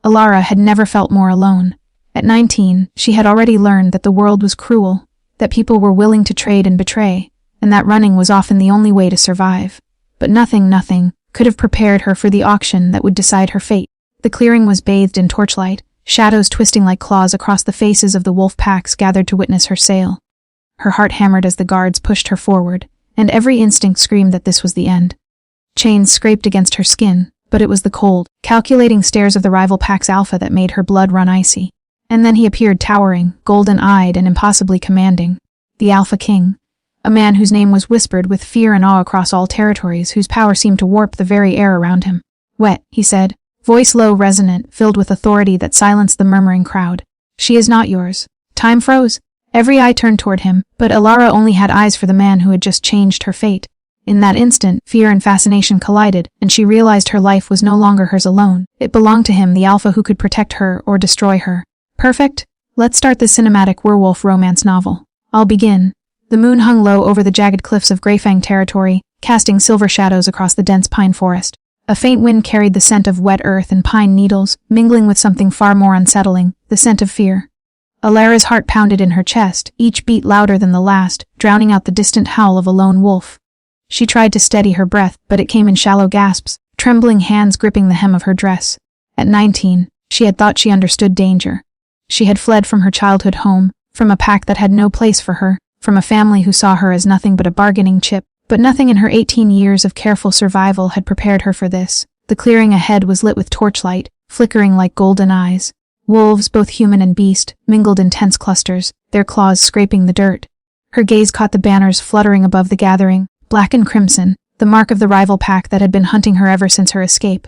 Alara had never felt more alone. At 19, she had already learned that the world was cruel, that people were willing to trade and betray, and that running was often the only way to survive. But nothing could have prepared her for the auction that would decide her fate. The clearing was bathed in torchlight, shadows twisting like claws across the faces of the wolf packs gathered to witness her sale. Her heart hammered as the guards pushed her forward, and every instinct screamed that this was the end. Chains scraped against her skin, but it was the cold, calculating stares of the rival pack's alpha that made her blood run icy. And then he appeared towering, golden-eyed, and impossibly commanding. The Alpha King. A man whose name was whispered with fear and awe across all territories, whose power seemed to warp the very air around him. "Wet," he said, voice low, resonant, filled with authority that silenced the murmuring crowd. "She is not yours." Time froze. Every eye turned toward him, but Alara only had eyes for the man who had just changed her fate. In that instant, fear and fascination collided, and she realized her life was no longer hers alone. It belonged to him, the Alpha who could protect her or destroy her. Perfect. Let's start this cinematic werewolf romance novel. I'll begin. The moon hung low over the jagged cliffs of Greyfang territory, casting silver shadows across the dense pine forest. A faint wind carried the scent of wet earth and pine needles, mingling with something far more unsettling, the scent of fear. Alara's heart pounded in her chest, each beat louder than the last, drowning out the distant howl of a lone wolf. She tried to steady her breath, but it came in shallow gasps, trembling hands gripping the hem of her dress. At 19, she had thought she understood danger. She had fled from her childhood home, from a pack that had no place for her, from a family who saw her as nothing but a bargaining chip, but nothing in her 18 years of careful survival had prepared her for this. The clearing ahead was lit with torchlight, flickering like golden eyes. Wolves, both human and beast, mingled in tense clusters, their claws scraping the dirt. Her gaze caught the banners fluttering above the gathering, black and crimson, the mark of the rival pack that had been hunting her ever since her escape.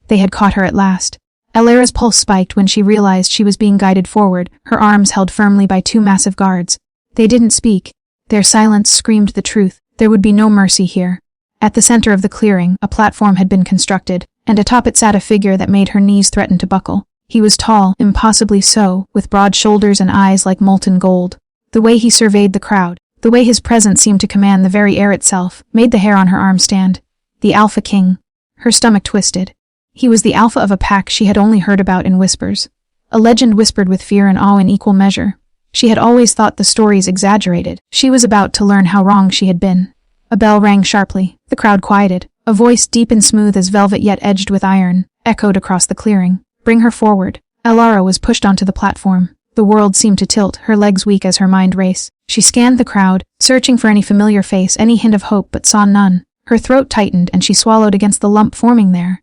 They had caught her at last. Alara's pulse spiked when she realized she was being guided forward, her arms held firmly by two massive guards. They didn't speak. Their silence screamed the truth. There would be no mercy here. At the center of the clearing, a platform had been constructed, and atop it sat a figure that made her knees threaten to buckle. He was tall, impossibly so, with broad shoulders and eyes like molten gold. The way he surveyed the crowd, the way his presence seemed to command the very air itself, made the hair on her arm stand. The Alpha King. Her stomach twisted. He was the alpha of a pack she had only heard about in whispers. A legend whispered with fear and awe in equal measure. She had always thought the stories exaggerated. She was about to learn how wrong she had been. A bell rang sharply. The crowd quieted. A voice deep and smooth as velvet yet edged with iron, echoed across the clearing. "Bring her forward." Alara was pushed onto the platform. The world seemed to tilt, her legs weak as her mind raced. She scanned the crowd, searching for any familiar face, any hint of hope, but saw none. Her throat tightened and she swallowed against the lump forming there.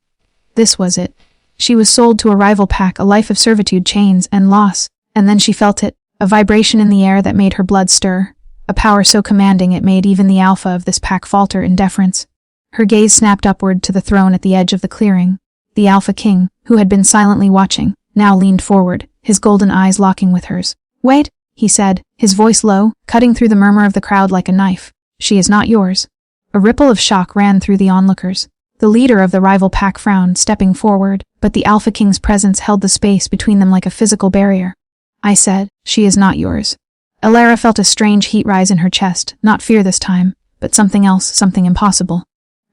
This was it. She was sold to a rival pack, a life of servitude, chains, and loss. And then she felt it, a vibration in the air that made her blood stir. A power so commanding it made even the alpha of this pack falter in deference. Her gaze snapped upward to the throne at the edge of the clearing. The Alpha King, who had been silently watching, now leaned forward, his golden eyes locking with hers. "Wait," he said, his voice low, cutting through the murmur of the crowd like a knife. "She is not yours." A ripple of shock ran through the onlookers. The leader of the rival pack frowned, stepping forward, but the Alpha King's presence held the space between them like a physical barrier. "I said, she is not yours." Alara felt a strange heat rise in her chest, not fear this time, but something else, something impossible.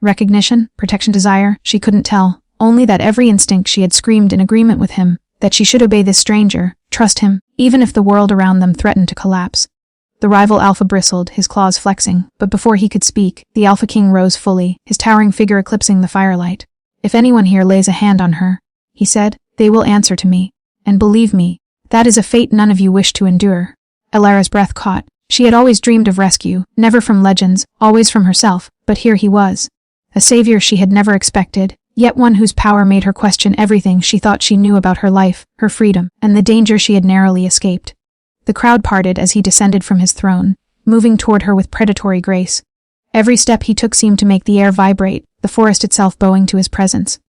Recognition, protection, desire, she couldn't tell, only that every instinct she had screamed in agreement with him, that she should obey this stranger, trust him, even if the world around them threatened to collapse. The rival Alpha bristled, his claws flexing, but before he could speak, the Alpha King rose fully, his towering figure eclipsing the firelight. "If anyone here lays a hand on her," he said, "they will answer to me. And believe me, that is a fate none of you wish to endure." Alara's breath caught. She had always dreamed of rescue, never from legends, always from herself, but here he was. A savior she had never expected, yet one whose power made her question everything she thought she knew about her life, her freedom, and the danger she had narrowly escaped. The crowd parted as he descended from his throne, moving toward her with predatory grace. Every step he took seemed to make the air vibrate, the forest itself bowing to his presence.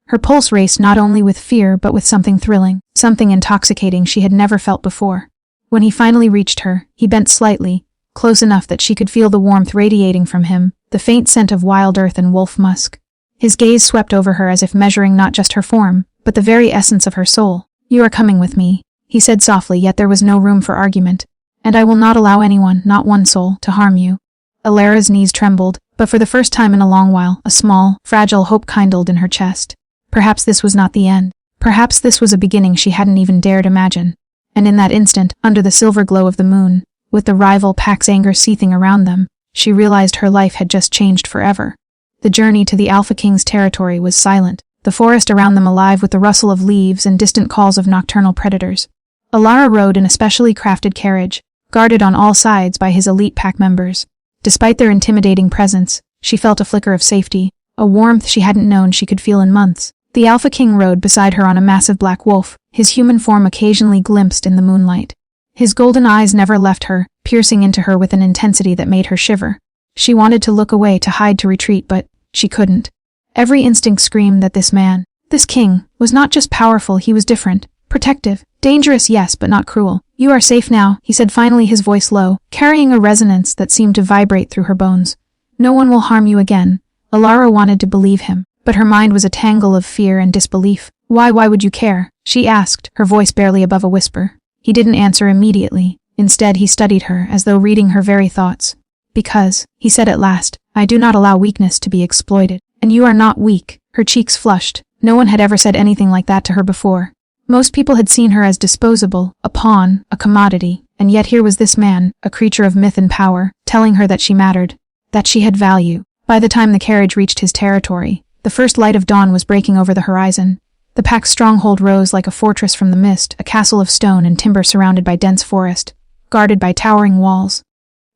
Her pulse raced not only with fear but with something thrilling, something intoxicating she had never felt before. When he finally reached her, he bent slightly, close enough that she could feel the warmth radiating from him, the faint scent of wild earth and wolf musk. His gaze swept over her as if measuring not just her form, but the very essence of her soul. "You are coming with me," he said softly, yet there was no room for argument. "And I will not allow anyone, not one soul, to harm you." Alara's knees trembled, but for the first time in a long while, a small, fragile hope kindled in her chest. Perhaps this was not the end. Perhaps this was a beginning she hadn't even dared imagine. And in that instant, under the silver glow of the moon, with the rival pack's anger seething around them, she realized her life had just changed forever. The journey to the Alpha King's territory was silent, the forest around them alive with the rustle of leaves and distant calls of nocturnal predators. Alara rode in a specially crafted carriage, guarded on all sides by his elite pack members. Despite their intimidating presence, she felt a flicker of safety, a warmth she hadn't known she could feel in months. The Alpha King rode beside her on a massive black wolf, his human form occasionally glimpsed in the moonlight. His golden eyes never left her, piercing into her with an intensity that made her shiver. She wanted to look away, to hide, to retreat, but she couldn't. Every instinct screamed that this man, this king, was not just powerful, he was different, protective, dangerous, yes, but not cruel. "You are safe now," he said finally, his voice low, carrying a resonance that seemed to vibrate through her bones. "No one will harm you again." Alara wanted to believe him, but her mind was a tangle of fear and disbelief. Why would you care?" she asked, her voice barely above a whisper. He didn't answer immediately. Instead, he studied her, as though reading her very thoughts. "Because," he said at last, "I do not allow weakness to be exploited. And you are not weak." Her cheeks flushed. No one had ever said anything like that to her before. Most people had seen her as disposable, a pawn, a commodity, and yet here was this man, a creature of myth and power, telling her that she mattered, that she had value. By the time the carriage reached his territory, the first light of dawn was breaking over the horizon. The pack's stronghold rose like a fortress from the mist, a castle of stone and timber surrounded by dense forest, guarded by towering walls.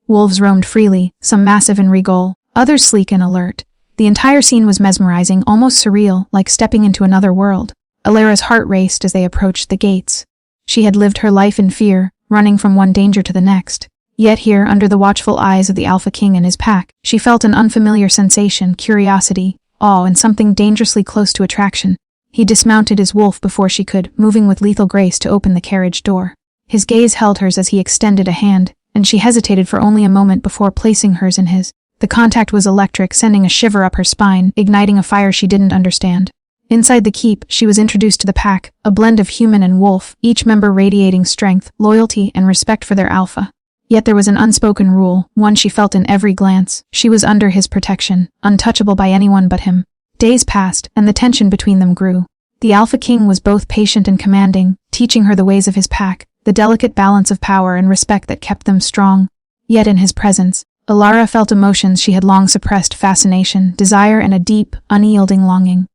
Wolves roamed freely, some massive and regal, others sleek and alert. The entire scene was mesmerizing, almost surreal, like stepping into another world. Alara's heart raced as they approached the gates. She had lived her life in fear, running from one danger to the next. Yet here, under the watchful eyes of the Alpha King and his pack, she felt an unfamiliar sensation, curiosity, awe, and something dangerously close to attraction. He dismounted his wolf before she could, moving with lethal grace to open the carriage door. His gaze held hers as he extended a hand, and she hesitated for only a moment before placing hers in his. The contact was electric, sending a shiver up her spine, igniting a fire she didn't understand. Inside the keep, she was introduced to the pack, a blend of human and wolf, each member radiating strength, loyalty, and respect for their alpha. Yet there was an unspoken rule, one she felt in every glance. She was under his protection, untouchable by anyone but him. Days passed, and the tension between them grew. The Alpha King was both patient and commanding, teaching her the ways of his pack, the delicate balance of power and respect that kept them strong. Yet in his presence, Alara felt emotions she had long suppressed: fascination, desire, and a deep, unyielding longing.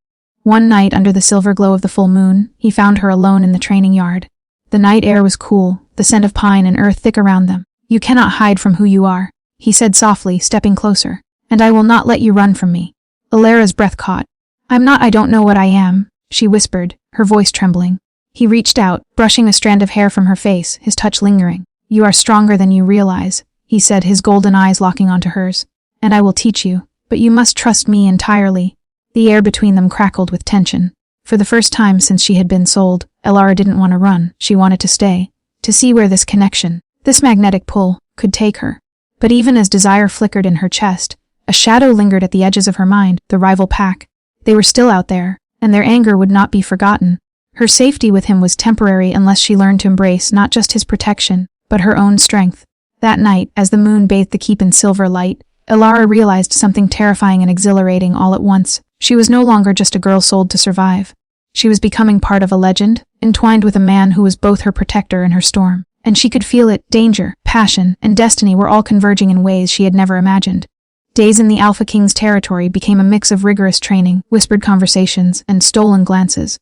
One night, under the silver glow of the full moon, he found her alone in the training yard. The night air was cool, the scent of pine and earth thick around them. "You cannot hide from who you are," he said softly, stepping closer. "And I will not let you run from me." Alara's breath caught. I don't know what I am," she whispered, her voice trembling. He reached out, brushing a strand of hair from her face, his touch lingering. "You are stronger than you realize," he said, his golden eyes locking onto hers. "And I will teach you, but you must trust me entirely." The air between them crackled with tension. For the first time since she had been sold, Alara didn't want to run, she wanted to stay, to see where this connection, this magnetic pull, could take her. But even as desire flickered in her chest, a shadow lingered at the edges of her mind, the rival pack. They were still out there, and their anger would not be forgotten. Her safety with him was temporary unless she learned to embrace not just his protection, but her own strength. That night, as the moon bathed the keep in silver light, Alara realized something terrifying and exhilarating all at once. She was no longer just a girl sold to survive. She was becoming part of a legend, entwined with a man who was both her protector and her storm. And she could feel it. Danger, passion, and destiny were all converging in ways she had never imagined. Days in the Alpha King's territory became a mix of rigorous training, whispered conversations, and stolen glances.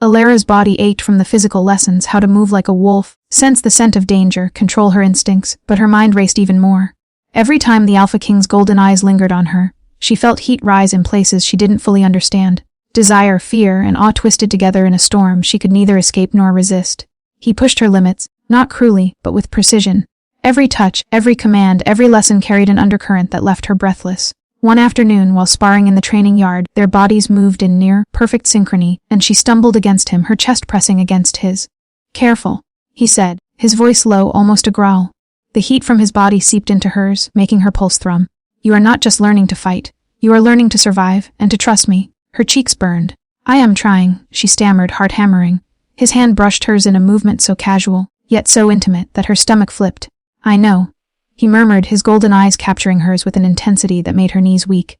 Alara's body ached from the physical lessons: how to move like a wolf, sense the scent of danger, control her instincts, but her mind raced even more. Every time the Alpha King's golden eyes lingered on her, she felt heat rise in places she didn't fully understand. Desire, fear, and awe twisted together in a storm she could neither escape nor resist. He pushed her limits, not cruelly, but with precision. Every touch, every command, every lesson carried an undercurrent that left her breathless. One afternoon, while sparring in the training yard, their bodies moved in near, perfect synchrony, and she stumbled against him, her chest pressing against his. "Careful," he said, his voice low, almost a growl. The heat from his body seeped into hers, making her pulse thrum. "You are not just learning to fight. You are learning to survive, and to trust me." Her cheeks burned. "I am trying," she stammered, heart hammering. His hand brushed hers in a movement so casual, yet so intimate, that her stomach flipped. "I know," he murmured, his golden eyes capturing hers with an intensity that made her knees weak.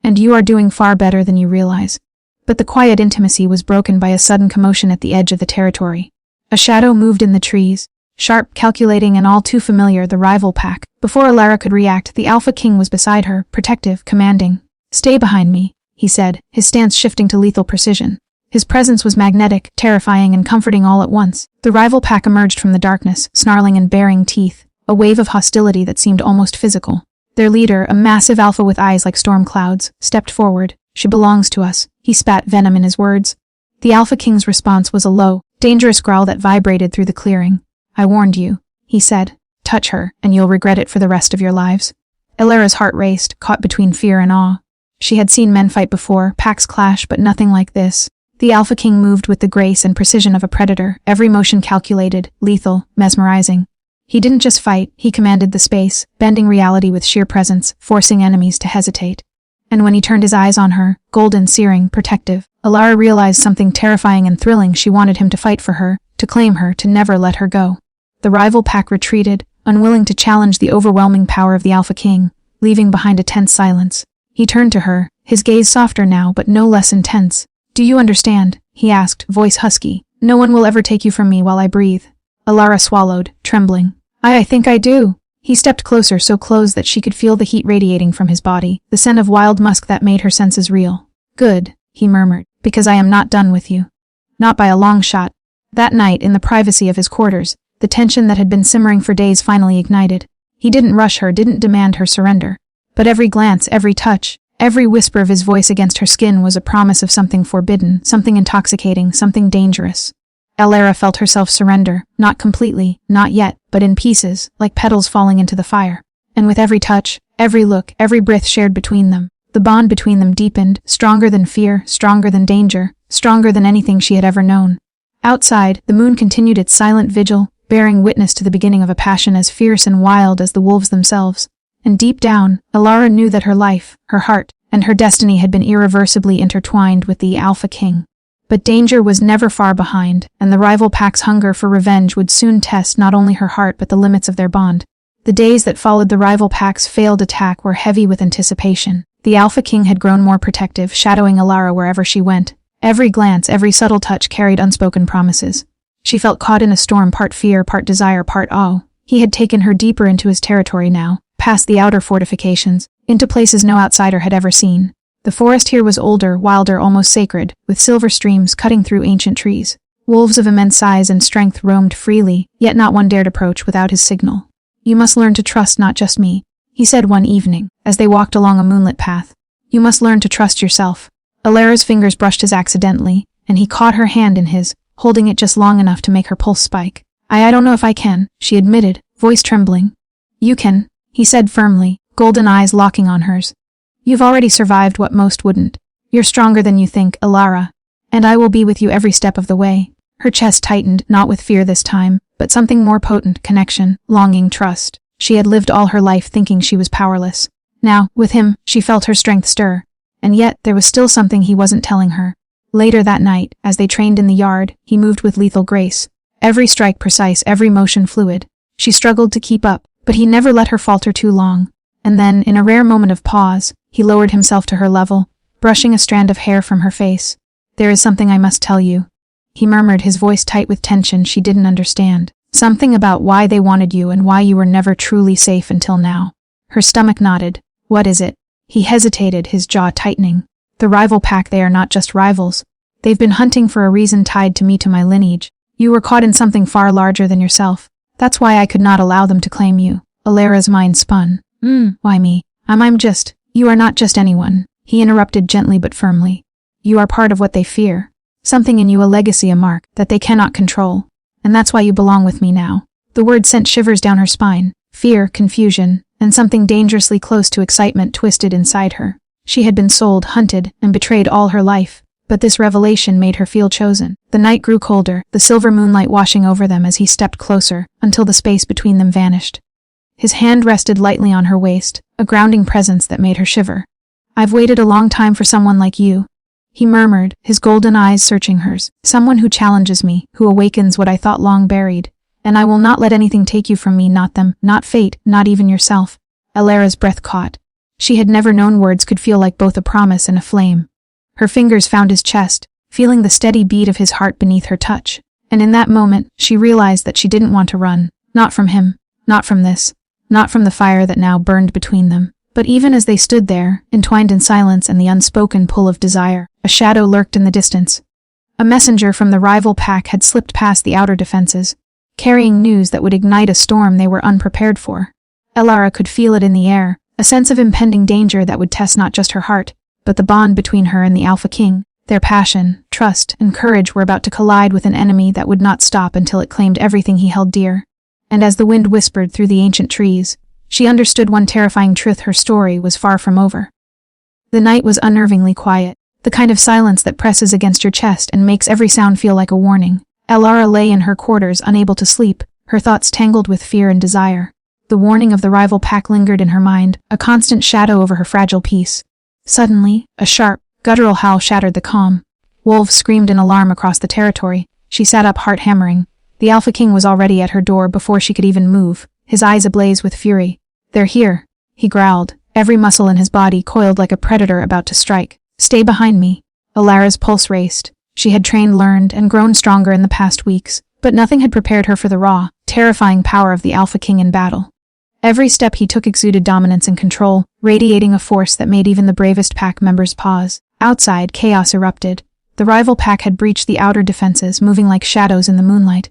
"And you are doing far better than you realize." But the quiet intimacy was broken by a sudden commotion at the edge of the territory. A shadow moved in the trees, sharp, calculating, and all too familiar, the rival pack. Before Alara could react, the Alpha King was beside her, protective, commanding. "Stay behind me," he said, his stance shifting to lethal precision. His presence was magnetic, terrifying, and comforting all at once. The rival pack emerged from the darkness, snarling and baring teeth, a wave of hostility that seemed almost physical. Their leader, a massive alpha with eyes like storm clouds, stepped forward. "She belongs to us," he spat venom in his words. The Alpha King's response was a low, dangerous growl that vibrated through the clearing. "I warned you," he said. "Touch her, and you'll regret it for the rest of your lives." Alara's heart raced, caught between fear and awe. She had seen men fight before, packs clash, but nothing like this. The Alpha King moved with the grace and precision of a predator, every motion calculated, lethal, mesmerizing. He didn't just fight, he commanded the space, bending reality with sheer presence, forcing enemies to hesitate. And when he turned his eyes on her, golden, searing, protective, Alara realized something terrifying and thrilling. She wanted him to fight for her, to claim her, to never let her go. The rival pack retreated, unwilling to challenge the overwhelming power of the Alpha King, leaving behind a tense silence. He turned to her, his gaze softer now but no less intense. "Do you understand?" he asked, voice husky. "No one will ever take you from me while I breathe." Alara swallowed, trembling. I think I do." He stepped closer, so close that she could feel the heat radiating from his body, the scent of wild musk that made her senses reel. "Good," he murmured, "because I am not done with you. Not by a long shot." That night, in the privacy of his quarters, the tension that had been simmering for days finally ignited. He didn't rush her, didn't demand her surrender. But every glance, every touch, every whisper of his voice against her skin was a promise of something forbidden, something intoxicating, something dangerous. Alara felt herself surrender, not completely, not yet, but in pieces, like petals falling into the fire. And with every touch, every look, every breath shared between them, the bond between them deepened, stronger than fear, stronger than danger, stronger than anything she had ever known. Outside, the moon continued its silent vigil, bearing witness to the beginning of a passion as fierce and wild as the wolves themselves. And deep down, Alara knew that her life, her heart, and her destiny had been irreversibly intertwined with the Alpha King. But danger was never far behind, and the rival pack's hunger for revenge would soon test not only her heart but the limits of their bond. The days that followed the rival pack's failed attack were heavy with anticipation. The Alpha King had grown more protective, shadowing Alara wherever she went. Every glance, every subtle touch carried unspoken promises. She felt caught in a storm, part fear, part desire, part awe. He had taken her deeper into his territory now, past the outer fortifications, into places no outsider had ever seen. The forest here was older, wilder, almost sacred, with silver streams cutting through ancient trees. Wolves of immense size and strength roamed freely, yet not one dared approach without his signal. "You must learn to trust not just me," he said one evening, as they walked along a moonlit path. "You must learn to trust yourself." Alara's fingers brushed his accidentally, and he caught her hand in his, holding it just long enough to make her pulse spike. I don't know if I can," she admitted, voice trembling. "You can," he said firmly, golden eyes locking on hers. "You've already survived what most wouldn't. You're stronger than you think, Alara. And I will be with you every step of the way." Her chest tightened, not with fear this time, but something more potent, connection, longing, trust. She had lived all her life thinking she was powerless. Now, with him, she felt her strength stir. And yet, there was still something he wasn't telling her. Later that night, as they trained in the yard, he moved with lethal grace. Every strike precise, every motion fluid. She struggled to keep up, but he never let her falter too long. And then, in a rare moment of pause, he lowered himself to her level, brushing a strand of hair from her face. "There is something I must tell you," he murmured, his voice tight with tension she didn't understand. "Something about why they wanted you and why you were never truly safe until now." Her stomach nodded. "What is it?" He hesitated, his jaw tightening. "The rival pack, they are not just rivals. They've been hunting for a reason tied to me, to my lineage. You were caught in something far larger than yourself. That's why I could not allow them to claim you." Alara's mind spun. Why me? I'm just... You are not just anyone," he interrupted gently but firmly. "You are part of what they fear. Something in you, a legacy, a mark, that they cannot control. And that's why you belong with me now." The word sent shivers down her spine. Fear, confusion, and something dangerously close to excitement twisted inside her. She had been sold, hunted, and betrayed all her life. But this revelation made her feel chosen. The night grew colder, the silver moonlight washing over them as he stepped closer, until the space between them vanished. His hand rested lightly on her waist, a grounding presence that made her shiver. "I've waited a long time for someone like you," he murmured, his golden eyes searching hers. "Someone who challenges me, who awakens what I thought long buried. And I will not let anything take you from me, not them, not fate, not even yourself." Alara's breath caught. She had never known words could feel like both a promise and a flame. Her fingers found his chest, feeling the steady beat of his heart beneath her touch. And in that moment, she realized that she didn't want to run. Not from him. Not from this. Not from the fire that now burned between them. But even as they stood there, entwined in silence and the unspoken pull of desire, a shadow lurked in the distance. A messenger from the rival pack had slipped past the outer defenses, carrying news that would ignite a storm they were unprepared for. Elara could feel it in the air, a sense of impending danger that would test not just her heart, but the bond between her and the Alpha King. Their passion, trust, and courage were about to collide with an enemy that would not stop until it claimed everything he held dear. And as the wind whispered through the ancient trees, she understood one terrifying truth: her story was far from over. The night was unnervingly quiet, the kind of silence that presses against your chest and makes every sound feel like a warning. Elara lay in her quarters, unable to sleep, her thoughts tangled with fear and desire. The warning of the rival pack lingered in her mind, a constant shadow over her fragile peace. Suddenly, a sharp, guttural howl shattered the calm. Wolves screamed in alarm across the territory. She sat up, heart hammering. The Alpha King was already at her door before she could even move, his eyes ablaze with fury. "They're here," he growled, every muscle in his body coiled like a predator about to strike. "Stay behind me." Elara's pulse raced. She had trained, learned, and grown stronger in the past weeks, but nothing had prepared her for the raw, terrifying power of the Alpha King in battle. Every step he took exuded dominance and control, radiating a force that made even the bravest pack members pause. Outside, chaos erupted. The rival pack had breached the outer defenses, moving like shadows in the moonlight.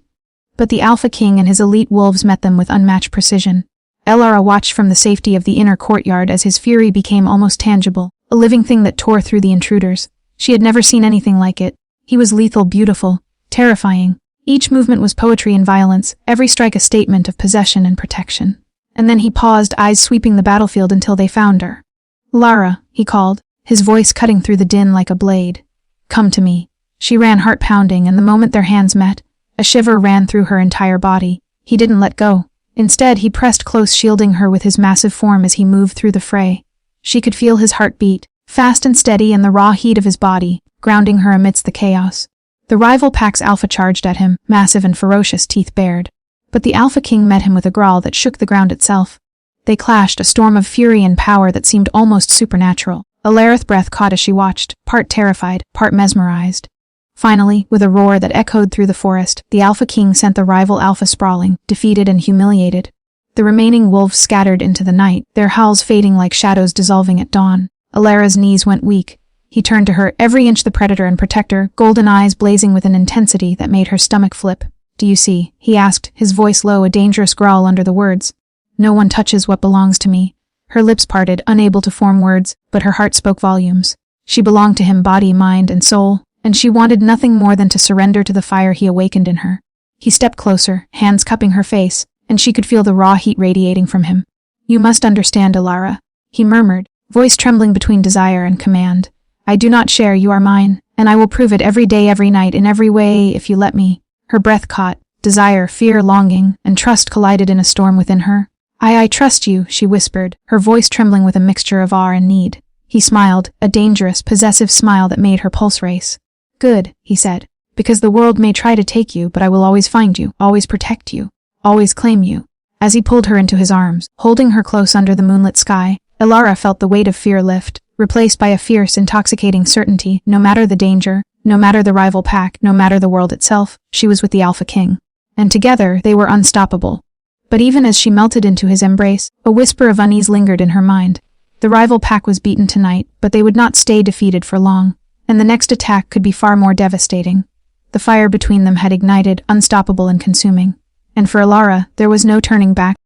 But the Alpha King and his elite wolves met them with unmatched precision. Elara watched from the safety of the inner courtyard as his fury became almost tangible, a living thing that tore through the intruders. She had never seen anything like it. He was lethal, beautiful, terrifying. Each movement was poetry and violence, every strike a statement of possession and protection. And then he paused, eyes sweeping the battlefield until they found her. "Lara," he called, his voice cutting through the din like a blade. "Come to me." She ran, heart pounding, and the moment their hands met, a shiver ran through her entire body. He didn't let go. Instead, he pressed close, shielding her with his massive form as he moved through the fray. She could feel his heart beat, fast and steady, and the raw heat of his body, grounding her amidst the chaos. The rival pack's alpha charged at him, massive and ferocious, teeth bared. But the Alpha King met him with a growl that shook the ground itself. They clashed, a storm of fury and power that seemed almost supernatural. Elara's breath caught as she watched, part terrified, part mesmerized. Finally, with a roar that echoed through the forest, the Alpha King sent the rival Alpha sprawling, defeated and humiliated. The remaining wolves scattered into the night, their howls fading like shadows dissolving at dawn. Elara's knees went weak. He turned to her, every inch the predator and protector, golden eyes blazing with an intensity that made her stomach flip. "Do you see?" he asked, his voice low, a dangerous growl under the words. "No one touches what belongs to me." Her lips parted, unable to form words, but her heart spoke volumes. She belonged to him, body, mind, and soul, and she wanted nothing more than to surrender to the fire he awakened in her. He stepped closer, hands cupping her face, and she could feel the raw heat radiating from him. "You must understand, Elara," he murmured, voice trembling between desire and command. "I do not share, you are mine, and I will prove it every day, every night, in every way, if you let me." Her breath caught. Desire, fear, longing, and trust collided in a storm within her. I trust you," she whispered, her voice trembling with a mixture of awe and need. He smiled, a dangerous, possessive smile that made her pulse race. "Good," he said, "because the world may try to take you, but I will always find you, always protect you, always claim you." As he pulled her into his arms, holding her close under the moonlit sky, Elara felt the weight of fear lift, replaced by a fierce, intoxicating certainty. No matter the danger, no matter the rival pack, no matter the world itself, she was with the Alpha King. And together, they were unstoppable. But even as she melted into his embrace, a whisper of unease lingered in her mind. The rival pack was beaten tonight, but they would not stay defeated for long, and the next attack could be far more devastating. The fire between them had ignited, unstoppable and consuming. And for Elara, there was no turning back.